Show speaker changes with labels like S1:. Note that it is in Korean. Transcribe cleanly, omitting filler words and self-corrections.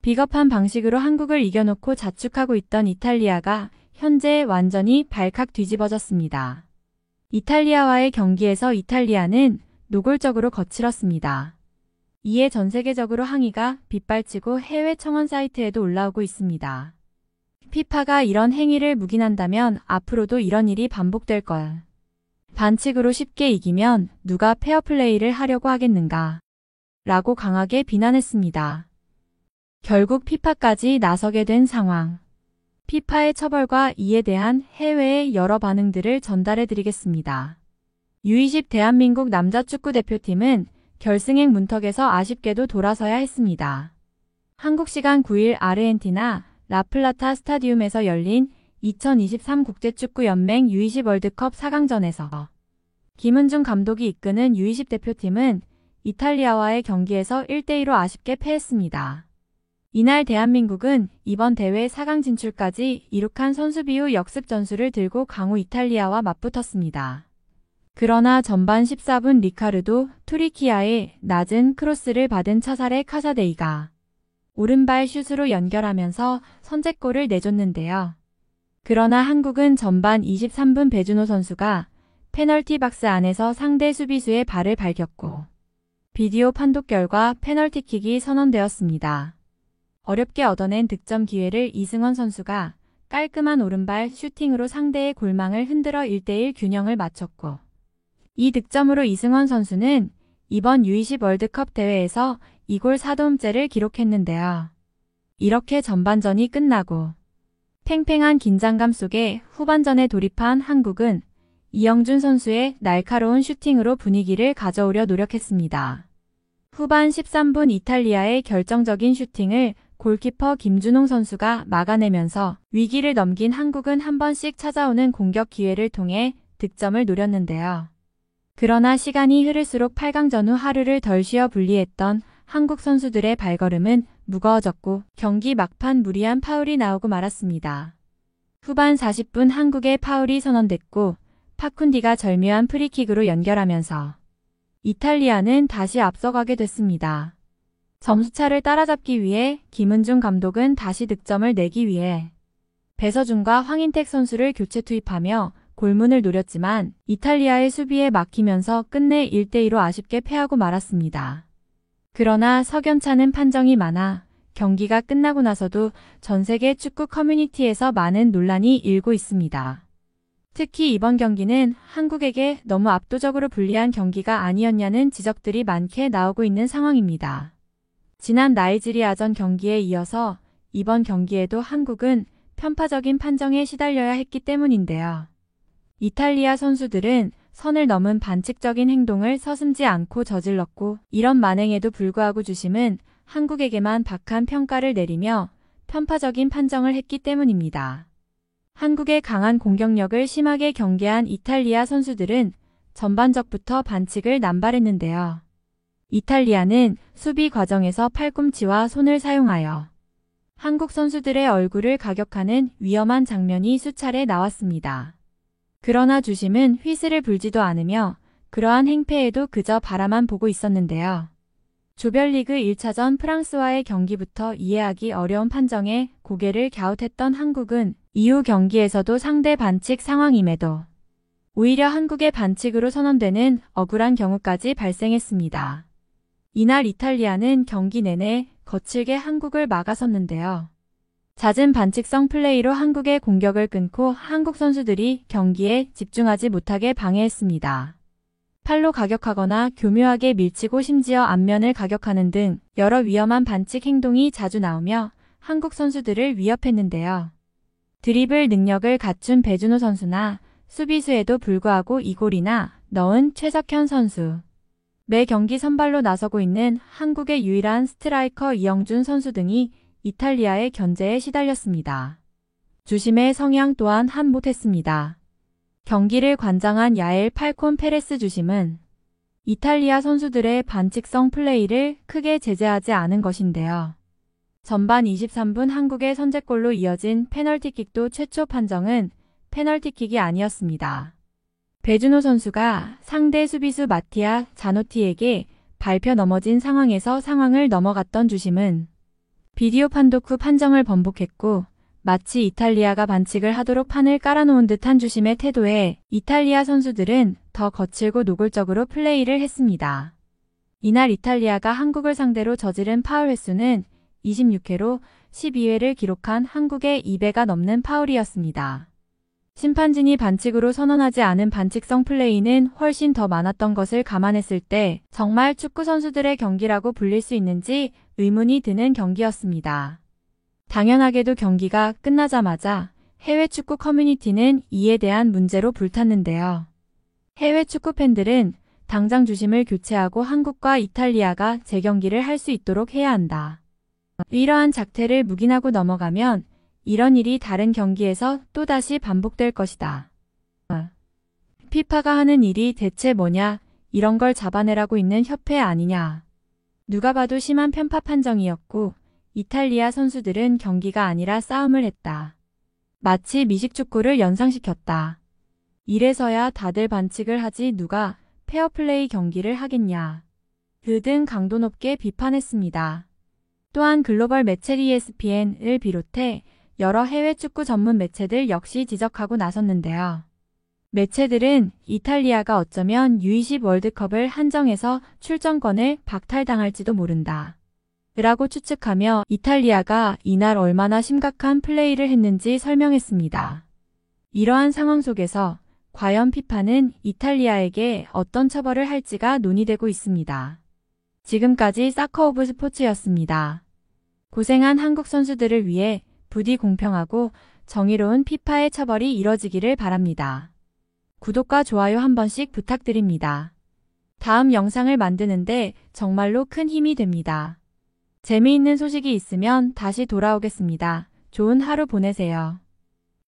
S1: 비겁한 방식으로 한국을 이겨놓고 자축하고 있던 이탈리아가 현재 완전히 발칵 뒤집어졌습니다. 이탈리아와의 경기에서 이탈리아는 노골적으로 거칠었습니다. 이에 전 세계적으로 항의가 빗발치고 해외 청원 사이트에도 올라오고 있습니다. 피파가 이런 행위를 묵인한다면 앞으로도 이런 일이 반복될 걸. 반칙으로 쉽게 이기면 누가 페어플레이를 하려고 하겠는가? 라고 강하게 비난했습니다. 결국 피파까지 나서게 된 상황. 피파의 처벌과 이에 대한 해외의 여러 반응들을 전달해 드리겠습니다. U20 대한민국 남자 축구대표팀은 결승행 문턱에서 아쉽게도 돌아서야 했습니다. 한국 시간 9일 아르헨티나 라플라타 스타디움에서 열린 2023 국제축구연맹 U20 월드컵 4강전에서 김은중 감독이 이끄는 U20 대표팀은 이탈리아와의 경기에서 1대2로 아쉽게 패했습니다. 이날 대한민국은 이번 대회 4강 진출까지 이룩한 선수비우 역습 전술을 들고 강호 이탈리아와 맞붙었습니다. 그러나 전반 14분 리카르도 투리키아의 낮은 크로스를 받은 차살의 카사데이가 오른발 슛으로 연결하면서 선제골을 내줬는데요. 그러나 한국은 전반 23분 배준호 선수가 페널티 박스 안에서 상대 수비수의 발을 밟혔고 비디오 판독 결과 페널티킥이 선언되었습니다. 어렵게 얻어낸 득점 기회를 이승원 선수가 깔끔한 오른발 슈팅으로 상대의 골망을 흔들어 1대1 균형을 맞췄고 이 득점으로 이승원 선수는 이번 U20 월드컵 대회에서 2골 4도움째를 기록했는데요. 이렇게 전반전이 끝나고 팽팽한 긴장감 속에 후반전에 돌입한 한국은 이영준 선수의 날카로운 슈팅으로 분위기를 가져오려 노력했습니다. 후반 13분 이탈리아의 결정적인 슈팅을 골키퍼 김준홍 선수가 막아내면서 위기를 넘긴 한국은 한 번씩 찾아오는 공격 기회를 통해 득점을 노렸는데요. 그러나 시간이 흐를수록 8강 전후 하루를 덜 쉬어 분리했던 한국 선수들의 발걸음은 무거워졌고 경기 막판 무리한 파울이 나오고 말았습니다. 후반 40분 한국의 파울이 선언됐고 파쿤디가 절묘한 프리킥으로 연결하면서 이탈리아는 다시 앞서가게 됐습니다. 점수차를 따라잡기 위해 김은중 감독은 다시 득점을 내기 위해 배서준과 황인택 선수를 교체 투입하며 골문을 노렸지만 이탈리아의 수비에 막히면서 끝내 1대2로 아쉽게 패하고 말았습니다. 그러나 석연찮은 판정이 많아 경기가 끝나고 나서도 전 세계 축구 커뮤니티에서 많은 논란이 일고 있습니다. 특히 이번 경기는 한국에게 너무 압도적으로 불리한 경기가 아니었냐는 지적들이 많게 나오고 있는 상황입니다. 지난 나이지리아전 경기에 이어서 이번 경기에도 한국은 편파적인 판정에 시달려야 했기 때문인데요. 이탈리아 선수들은 선을 넘은 반칙적인 행동을 서슴지 않고 저질렀고 이런 만행에도 불구하고 주심은 한국에게만 박한 평가를 내리며 편파적인 판정을 했기 때문입니다. 한국의 강한 공격력을 심하게 경계한 이탈리아 선수들은 전반적부터 반칙을 남발했는데요. 이탈리아는 수비 과정에서 팔꿈치와 손을 사용하여 한국 선수들의 얼굴을 가격하는 위험한 장면이 수차례 나왔습니다. 그러나 주심은 휘슬을 불지도 않으며 그러한 행패에도 그저 바라만 보고 있었는데요. 조별리그 1차전 프랑스와의 경기부터 이해하기 어려운 판정에 고개를 갸웃했던 한국은 이후 경기에서도 상대 반칙 상황임에도 오히려 한국의 반칙으로 선언되는 억울한 경우까지 발생했습니다. 이날 이탈리아는 경기 내내 거칠게 한국을 막아섰는데요. 잦은 반칙성 플레이로 한국의 공격을 끊고 한국 선수들이 경기에 집중하지 못하게 방해했습니다. 팔로 가격하거나 교묘하게 밀치고 심지어 앞면을 가격하는 등 여러 위험한 반칙 행동이 자주 나오며 한국 선수들을 위협했는데요. 드리블 능력을 갖춘 배준호 선수나 수비수에도 불구하고 2골이나 넣은 최석현 선수. 매 경기 선발로 나서고 있는 한국의 유일한 스트라이커 이영준 선수 등이 이탈리아의 견제에 시달렸습니다. 주심의 성향 또한 한 못했습니다. 경기를 관장한 야엘 팔콘 페레스 주심은 이탈리아 선수들의 반칙성 플레이를 크게 제재하지 않은 것인데요. 전반 23분 한국의 선제골로 이어진 페널티킥도 최초 판정은 페널티킥이 아니었습니다. 배준호 선수가 상대 수비수 마티아 자노티에게 밟혀 넘어진 상황에서 상황을 넘어갔던 주심은 비디오 판독 후 판정을 번복했고 마치 이탈리아가 반칙을 하도록 판을 깔아놓은 듯한 주심의 태도에 이탈리아 선수들은 더 거칠고 노골적으로 플레이를 했습니다. 이날 이탈리아가 한국을 상대로 저지른 파울 횟수는 26회로 12회를 기록한 한국의 2배가 넘는 파울이었습니다. 심판진이 반칙으로 선언하지 않은 반칙성 플레이는 훨씬 더 많았던 것을 감안했을 때 정말 축구 선수들의 경기라고 불릴 수 있는지 의문이 드는 경기였습니다. 당연하게도 경기가 끝나자마자 해외 축구 커뮤니티는 이에 대한 문제로 불탔는데요. 해외 축구 팬들은 당장 주심을 교체하고 한국과 이탈리아가 재경기를 할 수 있도록 해야 한다. 이러한 작태를 묵인하고 넘어가면 이런 일이 다른 경기에서 또다시 반복될 것이다. 피파가 하는 일이 대체 뭐냐, 이런 걸 잡아내라고 있는 협회 아니냐. 누가 봐도 심한 편파 판정이었고 이탈리아 선수들은 경기가 아니라 싸움을 했다. 마치 미식축구를 연상시켰다. 이래서야 다들 반칙을 하지 누가 페어플레이 경기를 하겠냐. 등 강도 높게 비판했습니다. 또한 글로벌 매체 ESPN을 비롯해 여러 해외 축구 전문 매체들 역시 지적하고 나섰는데요. 매체들은 이탈리아가 어쩌면 U20 월드컵을 한정해서 출전권을 박탈당할지도 모른다. 라고 추측하며 이탈리아가 이날 얼마나 심각한 플레이를 했는지 설명했습니다. 이러한 상황 속에서 과연 피파는 이탈리아에게 어떤 처벌을 할지가 논의되고 있습니다. 지금까지 사커 오브 스포츠였습니다. 고생한 한국 선수들을 위해 부디 공평하고 정의로운 피파의 처벌이 이뤄지기를 바랍니다. 구독과 좋아요 한 번씩 부탁드립니다. 다음 영상을 만드는데 정말로 큰 힘이 됩니다. 재미있는 소식이 있으면 다시 돌아오겠습니다. 좋은 하루 보내세요.